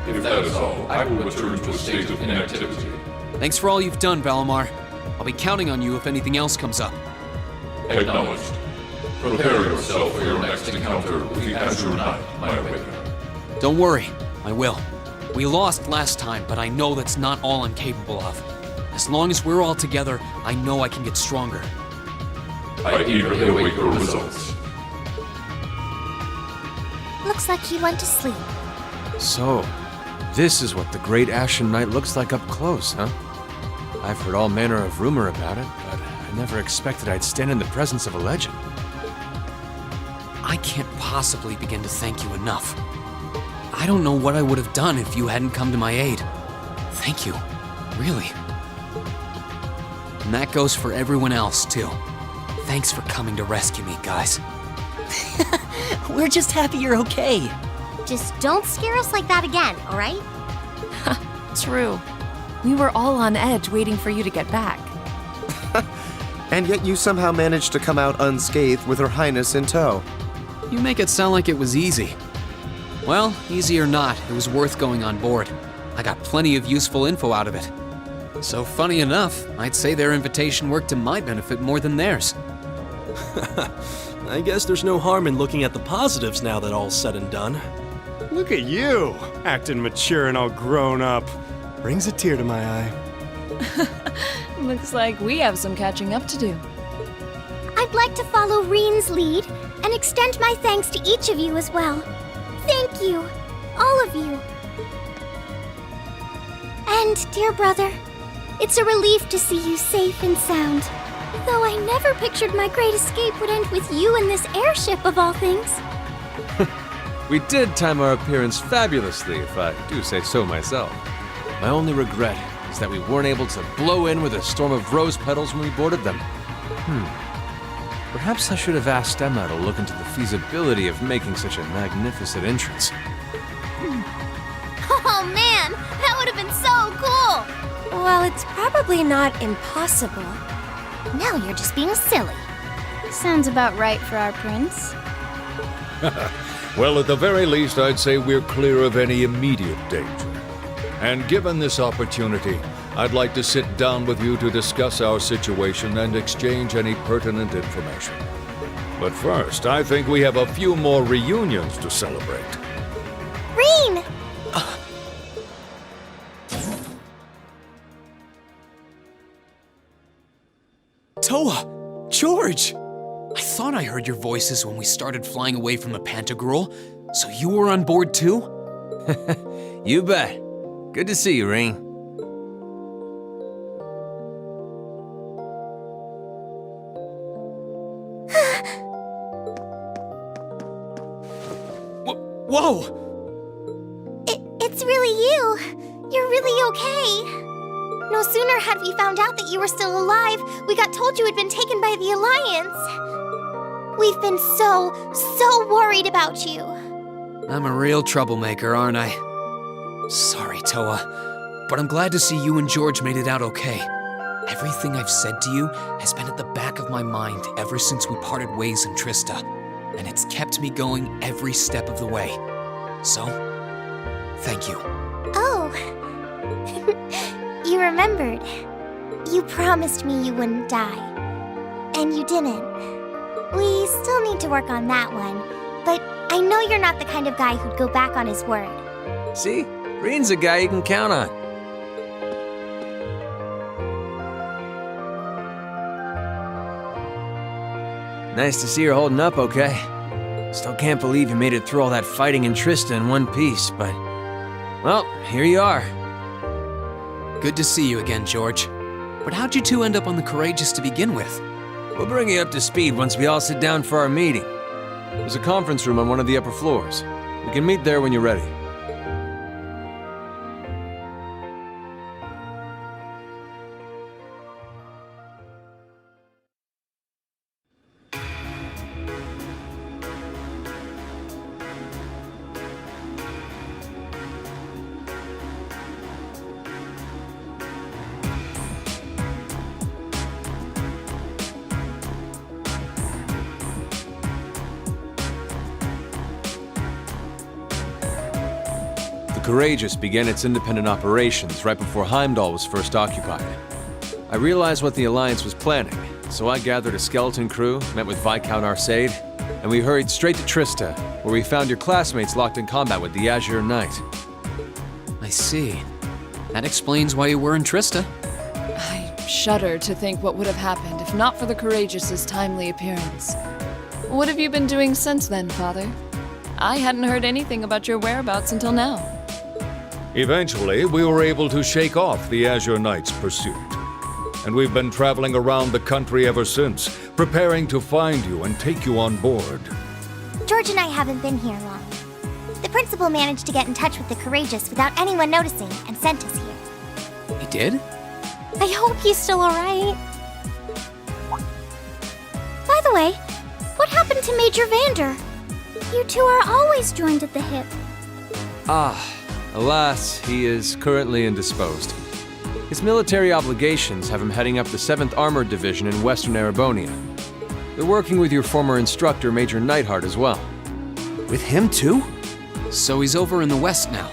If that is all, I will return to a state of inactivity. Thanks for all you've done, Valimar. I'll be counting on you if anything else comes up. Acknowledged. Prepare yourself for your next encounter with the Azure Knight, my awakener. Don't worry, I will. We lost last time, but I know that's not all I'm capable of. As long as we're all together, I know I can get stronger. I eagerly await your results. Looks like he went to sleep. So, this is what the Great Ashen Knight looks like up close, huh? I've heard all manner of rumor about it, but I never expected I'd stand in the presence of a legend. I can't possibly begin to thank you enough. I don't know what I would have done if you hadn't come to my aid. Thank you, really. And that goes for everyone else, too. Thanks for coming to rescue me, guys. We're just happy you're okay. Just don't scare us like that again, all right? True. We were all on edge waiting for you to get back. And yet you somehow managed to come out unscathed with Her Highness in tow. You make it sound like it was easy. Well, easy or not, it was worth going on board. I got plenty of useful info out of it. So funny enough, I'd say their invitation worked to my benefit more than theirs. I guess there's no harm in looking at the positives now that all's said and done. Look at you, acting mature and all grown up. Brings a tear to my eye. Looks like we have some catching up to do. I'd like to follow Reen's lead and extend my thanks to each of you as well. Thank you, all of you. And, dear brother, it's a relief to see you safe and sound. Though I never pictured my great escape would end with you in this airship of all things. We did time our appearance fabulously, if I do say so myself. My only regret is that we weren't able to blow in with a storm of rose petals when we boarded them. Perhaps I should have asked Emma to look into the feasibility of making such a magnificent entrance. Oh man, that would have been so cool! Well, it's probably not impossible. Now you're just being silly. Sounds about right for our prince. Well, at the very least, I'd say we're clear of any immediate danger. And given this opportunity, I'd like to sit down with you to discuss our situation and exchange any pertinent information. But first, I think we have a few more reunions to celebrate. Reen! Toa! George! I thought I heard your voices when we started flying away from the Pantagruel, so you were on board too? You bet. Good to see you, Reen. Whoa! It's really you. You're really okay. No sooner had we found out that you were still alive, we got told you had been taken by the Alliance. We've been so worried about you. I'm a real troublemaker, aren't I? Sorry, Toa, but I'm glad to see you and George made it out okay. Everything I've said to you has been at the back of my mind ever since we parted ways in Trista, and it's kept me going every step of the way. So, thank you. Oh. You remembered. You promised me you wouldn't die. And you didn't. We still need to work on that one, but I know you're not the kind of guy who'd go back on his word. See? Reen's a guy you can count on. Nice to see you're holding up okay. Still can't believe you made it through all that fighting in Trista in one piece, but... well, here you are. Good to see you again, George. But how'd you two end up on the Courageous to begin with? We'll bring you up to speed once we all sit down for our meeting. There's a conference room on one of the upper floors. We can meet there when you're ready. Courageous began its independent operations right before Heimdall was first occupied. I realized what the Alliance was planning, so I gathered a skeleton crew, met with Viscount Arcade, and we hurried straight to Trista, where we found your classmates locked in combat with the Azure Knight. I see. That explains why you were in Trista. I shudder to think what would have happened if not for the Courageous's timely appearance. What have you been doing since then, Father? I hadn't heard anything about your whereabouts until now. Eventually, we were able to shake off the Azure Knight's pursuit. And we've been traveling around the country ever since, preparing to find you and take you on board. George and I haven't been here long. The principal managed to get in touch with the Courageous without anyone noticing and sent us here. He did? I hope he's still alright. By the way, what happened to Major Vander? You two are always joined at the hip. Alas, he is currently indisposed. His military obligations have him heading up the 7th Armored Division in Western Erebonia. They're working with your former instructor, Major Neidhart, as well. With him too? So he's over in the West now.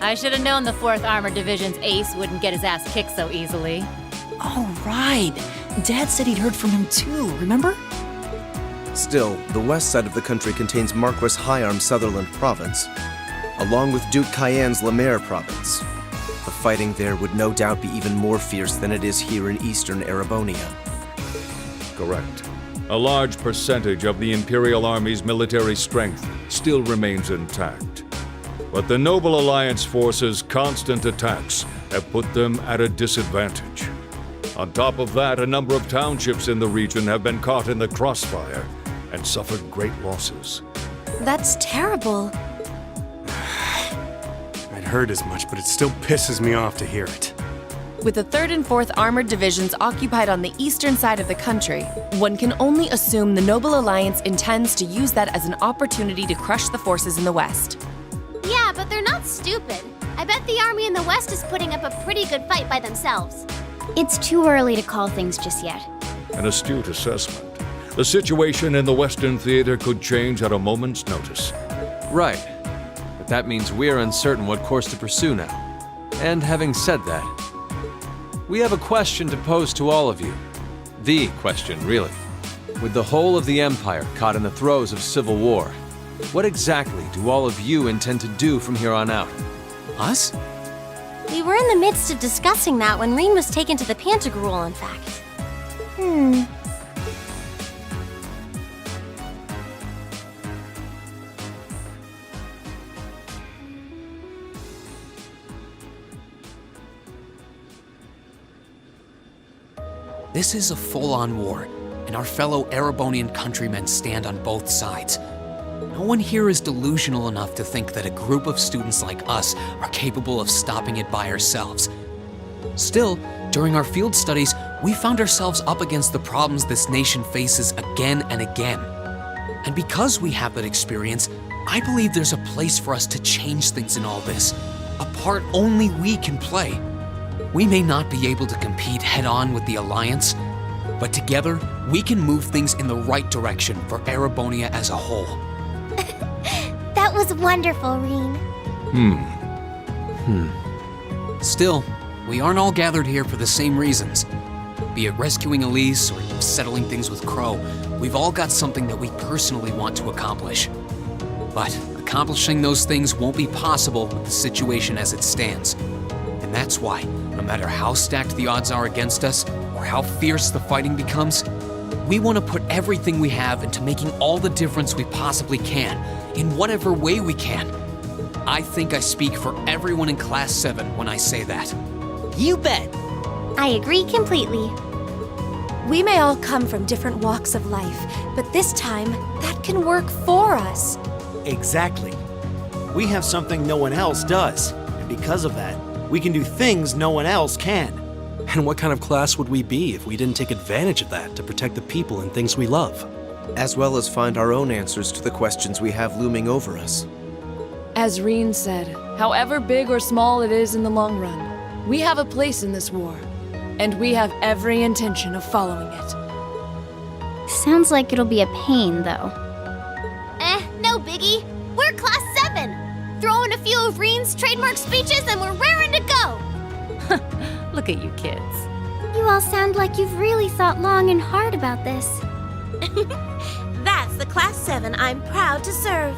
I should have known the 4th Armored Division's ace wouldn't get his ass kicked so easily. Oh, right. Dad said he'd heard from him too, remember? Still, the west side of the country contains Marquis Hyarm's Sutherland province, along with Duke Cayenne's Lemaire province. The fighting there would no doubt be even more fierce than it is here in eastern Erebonia. Correct. A large percentage of the Imperial Army's military strength still remains intact. But the Noble Alliance forces' constant attacks have put them at a disadvantage. On top of that, a number of townships in the region have been caught in the crossfire and suffered great losses. That's terrible. I'd heard as much, but it still pisses me off to hear it. With the 3rd and 4th Armored Divisions occupied on the eastern side of the country, one can only assume the Noble Alliance intends to use that as an opportunity to crush the forces in the west. Yeah, but they're not stupid. I bet the army in the West is putting up a pretty good fight by themselves. It's too early to call things just yet. An astute assessment. The situation in the Western Theater could change at a moment's notice. Right. But that means we're uncertain what course to pursue now. And having said that, we have a question to pose to all of you. The question, really. With the whole of the Empire caught in the throes of civil war, what exactly do all of you intend to do from here on out? Us? We were in the midst of discussing that when Reen was taken to the Pantagruel, in fact. This is a full-on war, and our fellow Erebonian countrymen stand on both sides. No one here is delusional enough to think that a group of students like us are capable of stopping it by ourselves. Still, during our field studies, we found ourselves up against the problems this nation faces again and again. And because we have that experience, I believe there's a place for us to change things in all this, a part only we can play. We may not be able to compete head-on with the Alliance, but together, we can move things in the right direction for Erebonia as a whole. That was wonderful, Reen. Still, we aren't all gathered here for the same reasons. Be it rescuing Elise or settling things with Crow, we've all got something that we personally want to accomplish. But accomplishing those things won't be possible with the situation as it stands. And that's why, no matter how stacked the odds are against us, or how fierce the fighting becomes, we want to put everything we have into making all the difference we possibly can, in whatever way we can. I think I speak for everyone in Class 7 when I say that. You bet! I agree completely. We may all come from different walks of life, but this time, that can work for us. Exactly. We have something no one else does, and because of that, we can do things no one else can. And what kind of class would we be if we didn't take advantage of that to protect the people and things we love? As well as find our own answers to the questions we have looming over us. As Reen said, however big or small it is in the long run, we have a place in this war, and we have every intention of following it. Sounds like it'll be a pain, though. No biggie. We're Class 7. Throw in a few of Reen's trademark speeches and we're raring to go! Look at you kids. You all sound like you've really thought long and hard about this. That's the Class 7 I'm proud to serve.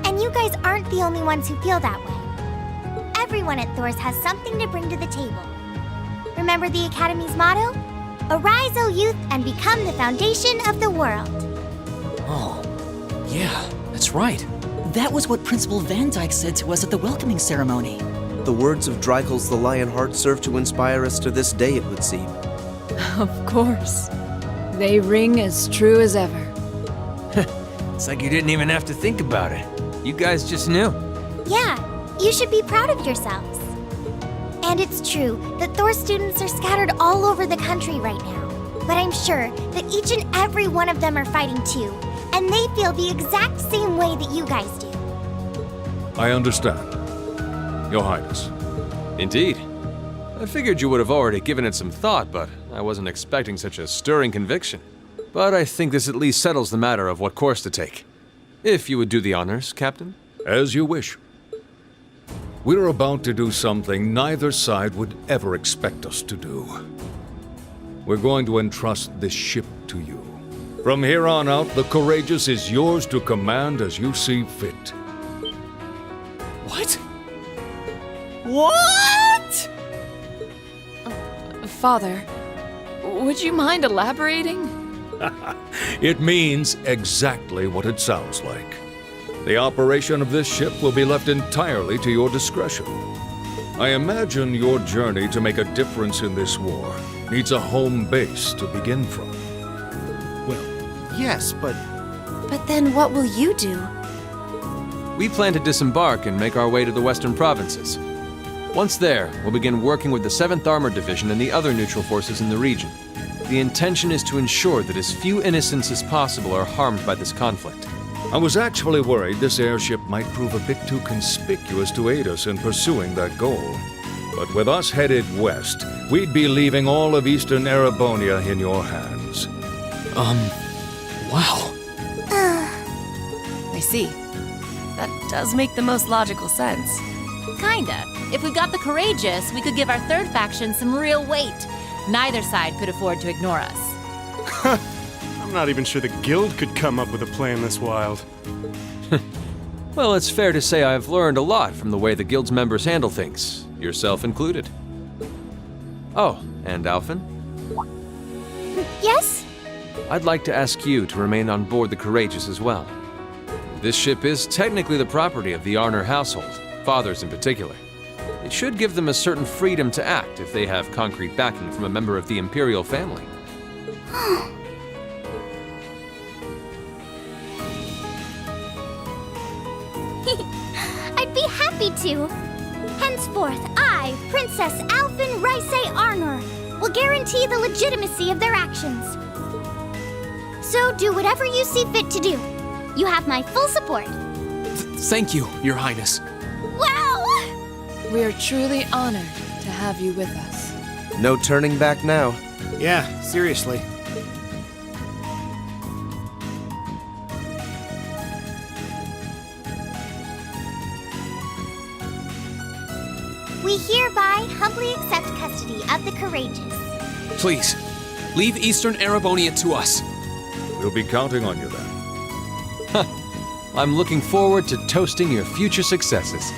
And you guys aren't the only ones who feel that way. Everyone at Thor's has something to bring to the table. Remember the Academy's motto? Arise, O youth, and become the foundation of the world. Oh, yeah, that's right. That was what Principal Van Dyke said to us at the welcoming ceremony. The words of Dreichel's the Lionheart serve to inspire us to this day, it would seem. Of course. They ring as true as ever. It's like you didn't even have to think about it. You guys just knew. Yeah, you should be proud of yourselves. And it's true that Thor students are scattered all over the country right now. But I'm sure that each and every one of them are fighting too, and they feel the exact same way that you guys do. I understand, Your Highness. Indeed. I figured you would have already given it some thought, but I wasn't expecting such a stirring conviction. But I think this at least settles the matter of what course to take. If you would do the honors, Captain. As you wish. We're about to do something neither side would ever expect us to do. We're going to entrust this ship to you. From here on out, the Courageous is yours to command as you see fit. What? What? Father, would you mind elaborating? It means exactly what it sounds like. The operation of this ship will be left entirely to your discretion. I imagine your journey to make a difference in this war needs a home base to begin from. Well, yes, but But then what will you do? We plan to disembark and make our way to the western provinces. Once there, we'll begin working with the 7th Armored Division and the other neutral forces in the region. The intention is to ensure that as few innocents as possible are harmed by this conflict. I was actually worried this airship might prove a bit too conspicuous to aid us in pursuing that goal. But with us headed west, we'd be leaving all of eastern Erebonia in your hands. Wow. I see. That does make the most logical sense. Kinda. If we got the Courageous, we could give our third faction some real weight. Neither side could afford to ignore us. I'm not even sure the Guild could come up with a plan this wild. Well, it's fair to say I've learned a lot from the way the Guild's members handle things, yourself included. Oh, and Alphen? Yes? I'd like to ask you to remain on board the Courageous as well. This ship is technically the property of the Arner household, fathers in particular. It should give them a certain freedom to act if they have concrete backing from a member of the Imperial family. I'd be happy to. Henceforth, I, Princess Alphen Raisay Arnor, will guarantee the legitimacy of their actions. So do whatever you see fit to do. You have my full support. Thank you, Your Highness. Wow! We are truly honored to have you with us. No turning back now. yeah, seriously. We hereby humbly accept custody of the Courageous. Please, leave Eastern Erebonia to us. We'll be counting on you then. I'm looking forward to toasting your future successes.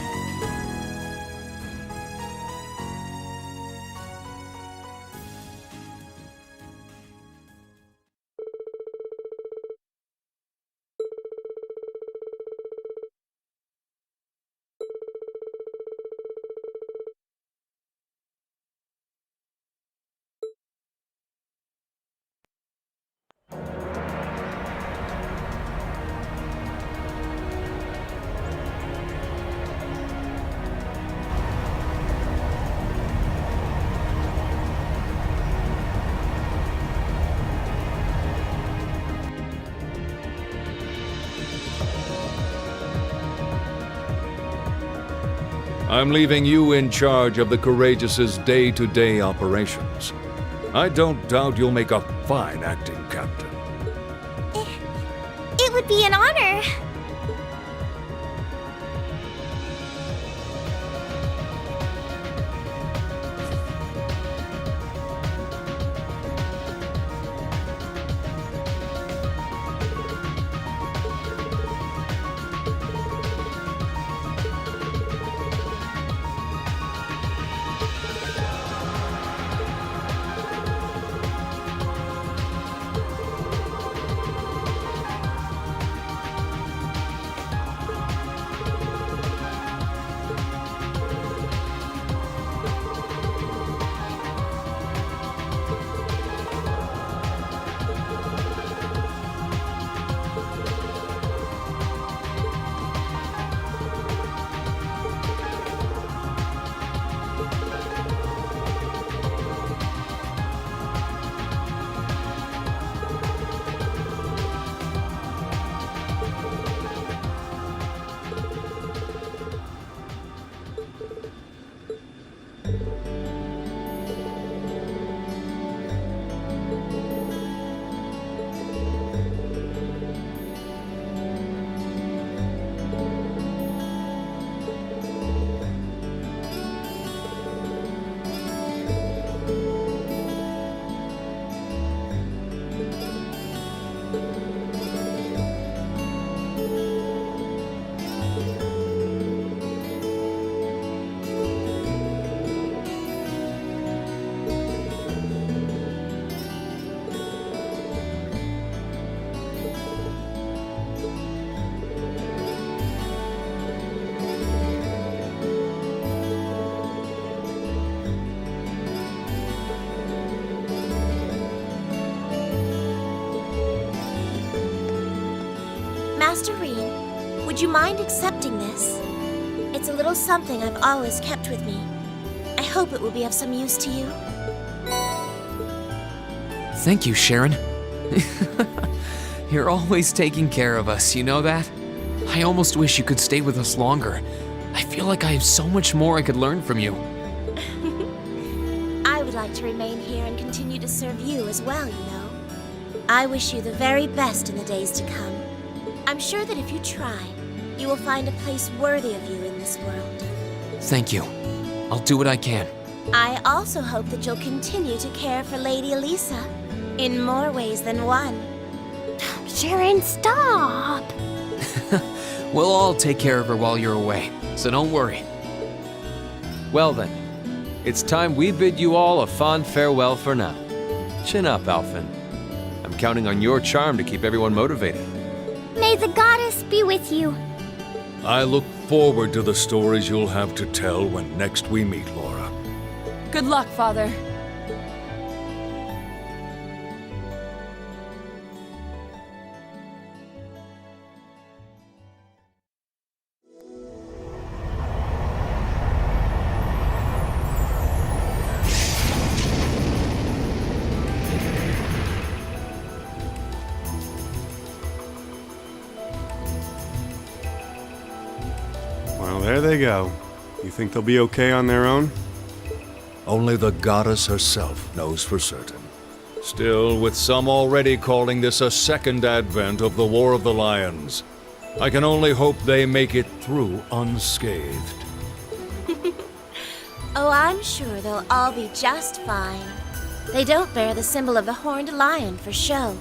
I'm leaving you in charge of the Courageous's day-to-day operations. I don't doubt you'll make a fine acting captain. It would be an honor. Master Rean, would you mind accepting this? It's a little something I've always kept with me. I hope it will be of some use to you. Thank you, Sharon. You're always taking care of us, you know that? I almost wish you could stay with us longer. I feel like I have so much more I could learn from you. I would like to remain here and continue to serve you as well, you know. I wish you the very best in the days to come. I'm sure that if you try, you will find a place worthy of you in this world. Thank you. I'll do what I can. I also hope that you'll continue to care for Lady Elisa in more ways than one. Sharon, stop! We'll all take care of her while you're away, so don't worry. Well then, it's time we bid you all a fond farewell for now. Chin up, Alphen. I'm counting on your charm to keep everyone motivated. May the goddess be with you. I look forward to the stories you'll have to tell when next we meet, Laura. Good luck, Father. Well, there they go. You think they'll be okay on their own? Only the goddess herself knows for certain. Still, with some already calling this a second advent of the War of the Lions, I can only hope they make it through unscathed. Oh, I'm sure they'll all be just fine. They don't bear the symbol of the horned lion for show.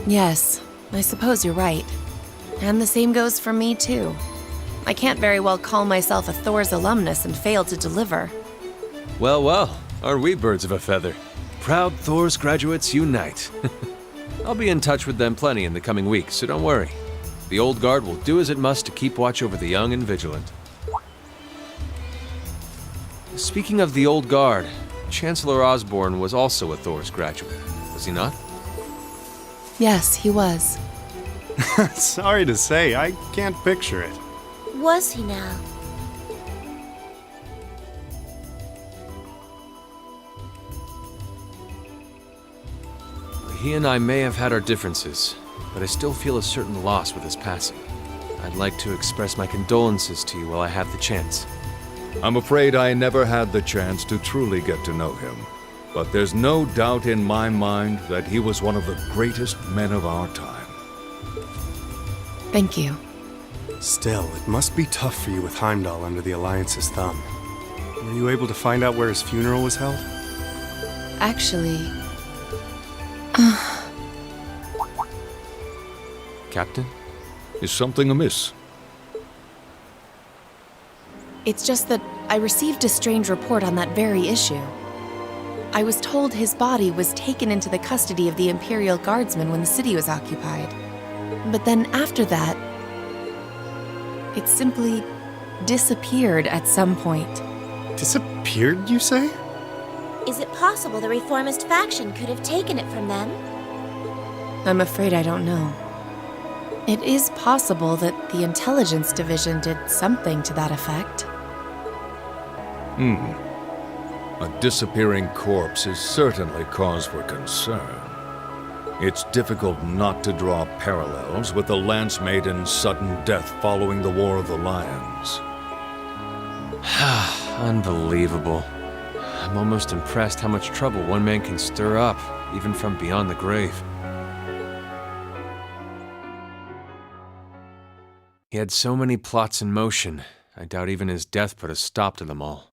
Yes, I suppose you're right. And the same goes for me, too. I can't very well call myself a Thor's alumnus and fail to deliver. Well, well, are we birds of a feather? Proud Thor's graduates unite. I'll be in touch with them plenty in the coming weeks, so don't worry. The old guard will do as it must to keep watch over the young and vigilant. Speaking of the old guard, Chancellor Osborne was also a Thor's graduate, was he not? Yes, he was. Sorry to say, I can't picture it. Was he now? He and I may have had our differences, but I still feel a certain loss with his passing. I'd like to express my condolences to you while I have the chance. I'm afraid I never had the chance to truly get to know him, but there's no doubt in my mind that he was one of the greatest men of our time. Thank you. Still, it must be tough for you with Heimdall under the Alliance's thumb. Were you able to find out where his funeral was held? Actually... Captain? Is something amiss? It's just that I received a strange report on that very issue. I was told his body was taken into the custody of the Imperial Guardsmen when the city was occupied. But then after that, it simply disappeared at some point. Disappeared, you say? Is it possible the reformist faction could have taken it from them? I'm afraid I don't know. It is possible that the intelligence division did something to that effect. A disappearing corpse is certainly cause for concern. It's difficult not to draw parallels with the Lance Maiden's sudden death following the War of the Lions. Unbelievable. I'm almost impressed how much trouble one man can stir up, even from beyond the grave. He had so many plots in motion, I doubt even his death put a stop to them all.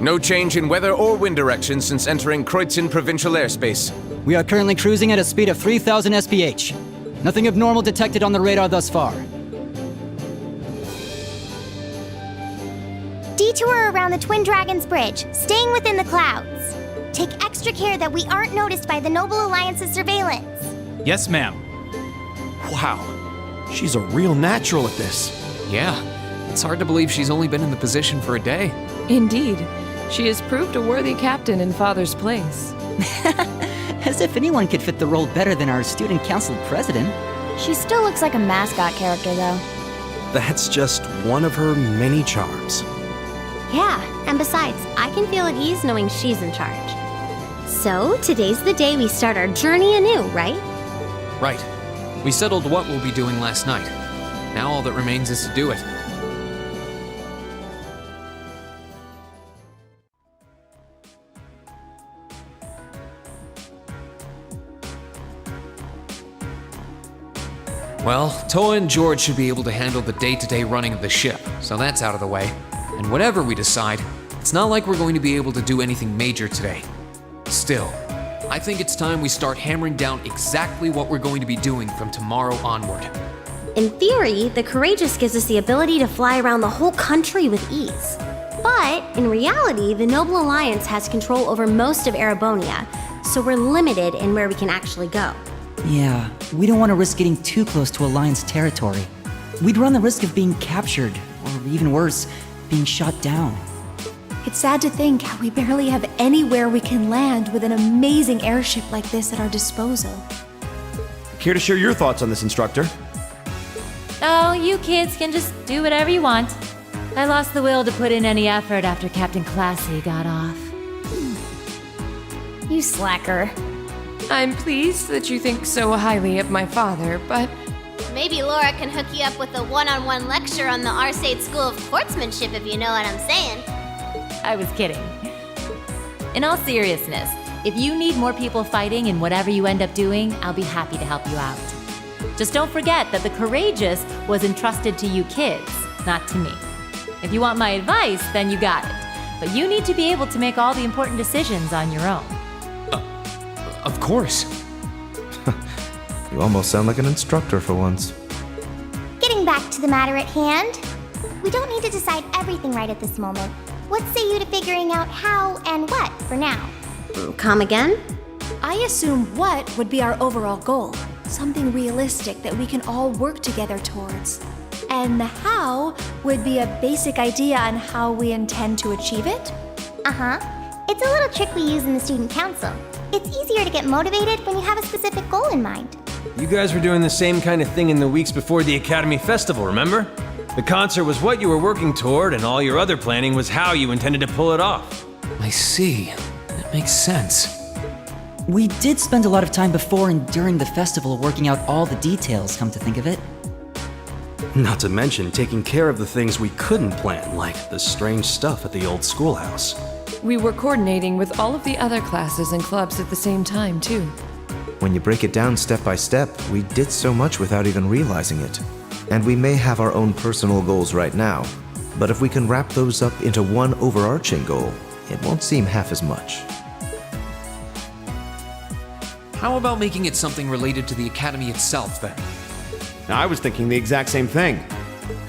No change in weather or wind direction since entering Kreutzen provincial airspace. We are currently cruising at a speed of 3,000 SPH. Nothing abnormal detected on the radar thus far. detour around the Twin Dragons Bridge, staying within the clouds. Take extra care that we aren't noticed by the Noble Alliance's surveillance. Yes, ma'am. Wow, she's a real natural at this. Yeah, it's hard to believe she's only been in the position for a day. Indeed. She has proved a worthy captain in Father's place. As if anyone could fit the role better than our student council president. She still looks like a mascot character, though. That's just one of her many charms. Yeah, and besides, I can feel at ease knowing she's in charge. So, today's the day we start our journey anew, right? Right. We settled what we'll be doing last night. Now all that remains is to do it. Well, Toa and George should be able to handle the day-to-day running of the ship, so that's out of the way. And whatever we decide, it's not like we're going to be able to do anything major today. Still, I think it's time we start hammering down exactly what we're going to be doing from tomorrow onward. In theory, the Courageous gives us the ability to fly around the whole country with ease. But, in reality, the Noble Alliance has control over most of Erebonia, so we're limited in where we can actually go. Yeah, we don't want to risk getting too close to Alliance territory. We'd run the risk of being captured, or even worse, being shot down. It's sad to think how we barely have anywhere we can land with an amazing airship like this at our disposal. Care to share your thoughts on this, instructor? Oh, you kids can just do whatever you want. I lost the will to put in any effort after Captain Classy got off. You slacker. I'm pleased that you think so highly of my father, but Maybe Laura can hook you up with a one-on-one lecture on the Arcade School of Sportsmanship, if you know what I'm saying. I was kidding. In all seriousness, if you need more people fighting in whatever you end up doing, I'll be happy to help you out. Just don't forget that the Courageous was entrusted to you kids, not to me. If you want my advice, then you got it. But you need to be able to make all the important decisions on your own. Of course. You almost sound like an instructor for once. Getting back to the matter at hand, we don't need to decide everything right at this moment. What say you to figuring out how and what for now? Come again? I assume what would be our overall goal. Something realistic that we can all work together towards. And the how would be a basic idea on how we intend to achieve it? Uh-huh. It's a little trick we use in the student council. It's easier to get motivated when you have a specific goal in mind. You guys were doing the same kind of thing in the weeks before the Academy Festival, remember? The concert was what you were working toward, and all your other planning was how you intended to pull it off. I see. That makes sense. We did spend a lot of time before and during the festival working out all the details, come to think of it. Not to mention taking care of the things we couldn't plan, like the strange stuff at the old schoolhouse. we were coordinating with all of the other classes and clubs at the same time, too. When you break it down step by step, we did so much without even realizing it. And we may have our own personal goals right now, but if we can wrap those up into one overarching goal, it won't seem half as much. How about making it something related to the Academy itself, then? I was thinking the exact same thing.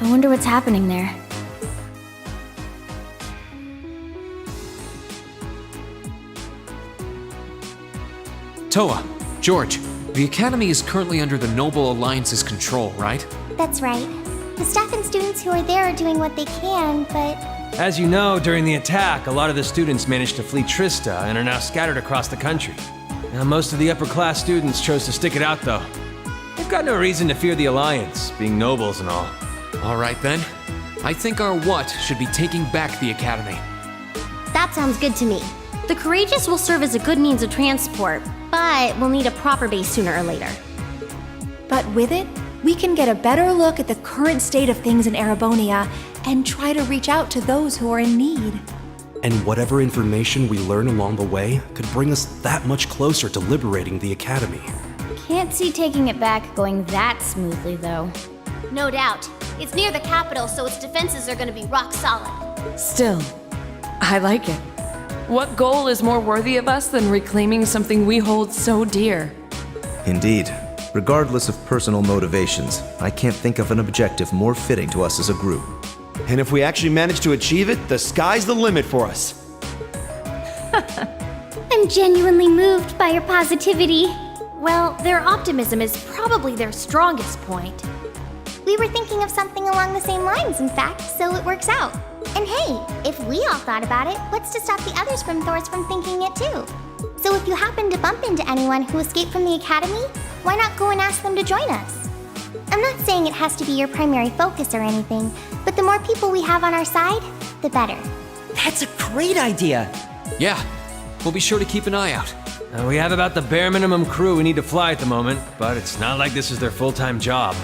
I wonder what's happening there. Toa, George, the Academy is currently under the Noble Alliance's control, right? That's right. The staff and students who are there are doing what they can, but... As you know, during the attack, a lot of the students managed to flee Trista and are now scattered across the country. Now, most of the upper-class students chose to stick it out, though. They've got no reason to fear the Alliance, being nobles and all. All right, then. I think our what should be taking back the Academy. That sounds good to me. The Courageous will serve as a good means of transport, but we'll need a proper base sooner or later. But with it, we can get a better look at the current state of things in Erebonia and try to reach out to those who are in need. And whatever information we learn along the way could bring us that much closer to liberating the Academy. Can't see taking it back going that smoothly, though. No doubt. It's near the capital, so its defenses are going to be rock solid. Still, I like it. What goal is more worthy of us than reclaiming something we hold so dear? Indeed. Regardless of personal motivations, I can't think of an objective more fitting to us as a group. And if we actually manage to achieve it, the sky's the limit for us. I'm genuinely moved by your positivity. Well, their optimism is probably their strongest point. We were thinking of something along the same lines, in fact, so it works out. And hey, if we all thought about it, what's to stop the others from Thors from thinking it too? So if you happen to bump into anyone who escaped from the academy, why not go and ask them to join us? I'm not saying it has to be your primary focus or anything, but the more people we have on our side, the better. That's a great idea. Yeah, we'll be sure to keep an eye out. We have about the bare minimum crew we need to fly at the moment, but it's not like this is their full-time job.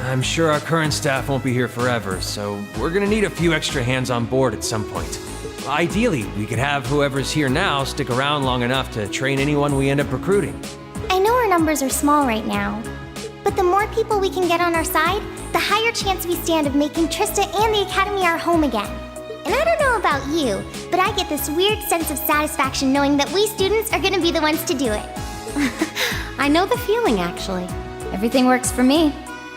I'm sure our current staff won't be here forever, so we're gonna need a few extra hands on board at some point. Ideally, we could have whoever's here now stick around long enough to train anyone we end up recruiting. I know our numbers are small right now, but the more people we can get on our side, the higher chance we stand of making Trista and the Academy our home again. And I don't know about you, but I get this weird sense of satisfaction knowing that we students are gonna be the ones to do it. I know the feeling, actually. Everything works for me.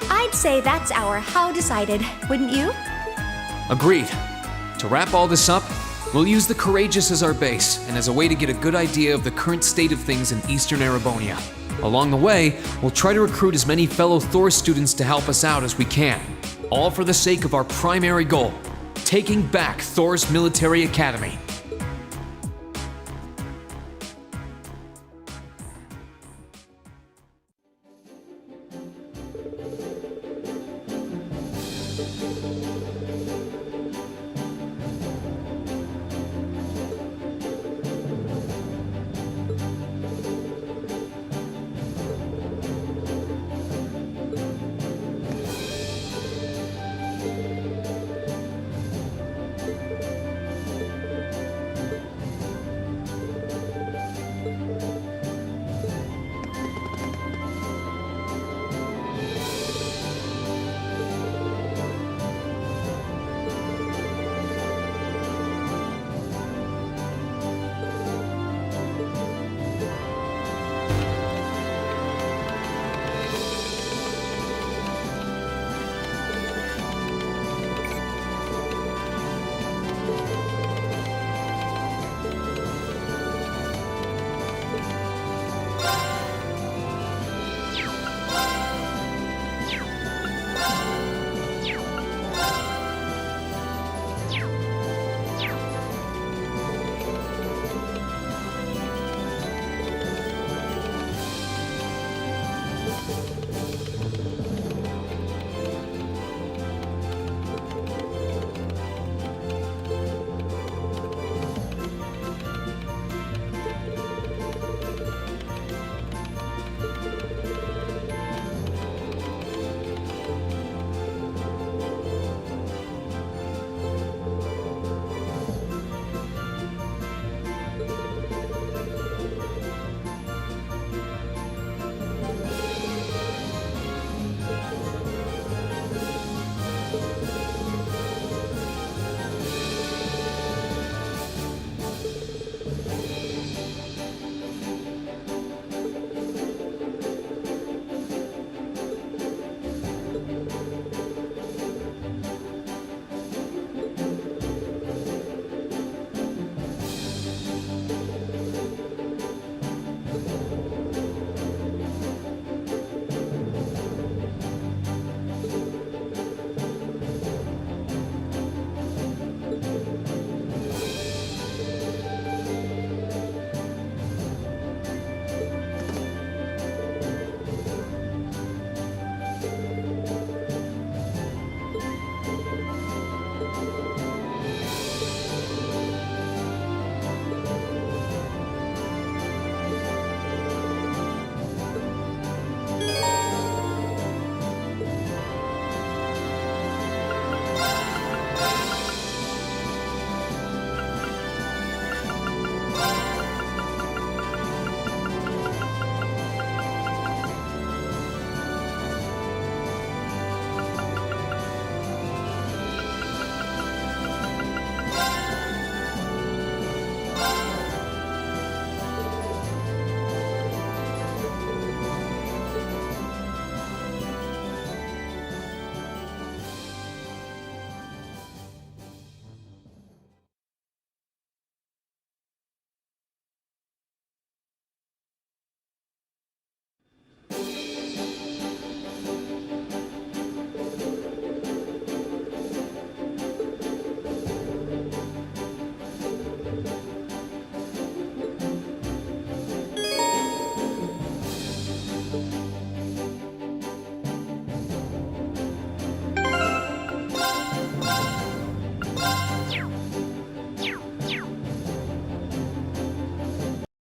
I'd say that's our how decided, wouldn't you? Agreed. To wrap all this up, we'll use the Courageous as our base and as a way to get a good idea of the current state of things in Eastern Erebonia. Along the way, we'll try to recruit as many fellow Thor students to help us out as we can, all for the sake of our primary goal, taking back Thor's military academy.